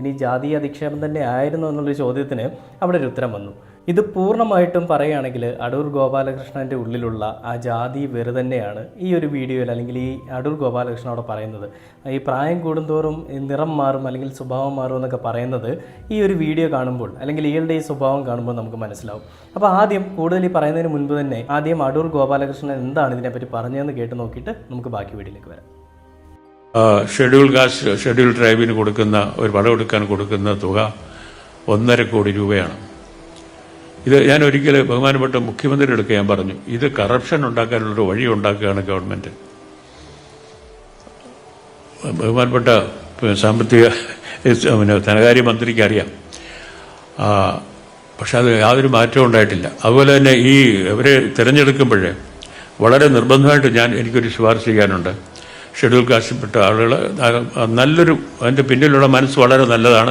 ഇനി ജാതീയ അധിക്ഷേപം തന്നെ ആയിരുന്നു എന്നുള്ളൊരു ചോദ്യത്തിന് അവിടെ ഒരു ഉത്തരം വന്നു. ഇത് പൂർണ്ണമായിട്ടും പറയുകയാണെങ്കിൽ അടൂർ ഗോപാലകൃഷ്ണൻ്റെ ഉള്ളിലുള്ള ആ ജാതി വെറു തന്നെയാണ് ഈ ഒരു വീഡിയോയിൽ, അല്ലെങ്കിൽ ഈ അടൂർ ഗോപാലകൃഷ്ണൻ അവിടെ പറയുന്നത്. ഈ പ്രായം കൂടുന്തോറും നിറം മാറും അല്ലെങ്കിൽ സ്വഭാവം മാറും എന്നൊക്കെ പറയുന്നത് ഈ ഒരു വീഡിയോ കാണുമ്പോൾ, അല്ലെങ്കിൽ ഇയാളുടെ ഈ സ്വഭാവം കാണുമ്പോൾ നമുക്ക് മനസ്സിലാവും. അപ്പോൾ ആദ്യം കൂടുതൽ ഈ പറയുന്നതിന് മുൻപ് തന്നെ ആദ്യം അടൂർ ഗോപാലകൃഷ്ണൻ എന്താണ് ഇതിനെപ്പറ്റി പറഞ്ഞതെന്ന് കേട്ട് നോക്കിയിട്ട് നമുക്ക് ബാക്കി വീഡിയോയിലേക്ക് വരാം. ഷെഡ്യൂൾ കാസ്റ്റ്, ഷെഡ്യൂൾ ട്രൈബിന് കൊടുക്കുന്ന ഒരു വിളവെടുക്കാൻ കൊടുക്കുന്ന തുക 1.5 കോടി രൂപയാണ്. ഇത് ഞാൻ ഒരിക്കൽ ബഹുമാനപ്പെട്ട മുഖ്യമന്ത്രിയുടെ അടുത്ത് ഞാൻ പറഞ്ഞു, ഇത് കറപ്ഷൻ ഉണ്ടാക്കാനുള്ളൊരു വഴി ഉണ്ടാക്കുകയാണ് ഗവൺമെന്റ്. ബഹുമാനപ്പെട്ട സാമ്പത്തിക ധനകാര്യ മന്ത്രിക്ക് അറിയാം. പക്ഷെ അത് യാതൊരു മാറ്റവും ഉണ്ടായിട്ടില്ല. അതുപോലെ തന്നെ ഈ ഇവരെ തിരഞ്ഞെടുക്കുമ്പോഴേ വളരെ നിർബന്ധമായിട്ട് എനിക്കൊരു ശുപാർശ ചെയ്യാനുണ്ട്. ഷെഡ്യൂൾ കാസ്റ്റിൽപ്പെട്ട ആളുകൾ നല്ലൊരു, അതിൻ്റെ പിന്നിലുള്ള മനസ്സ് വളരെ നല്ലതാണ്.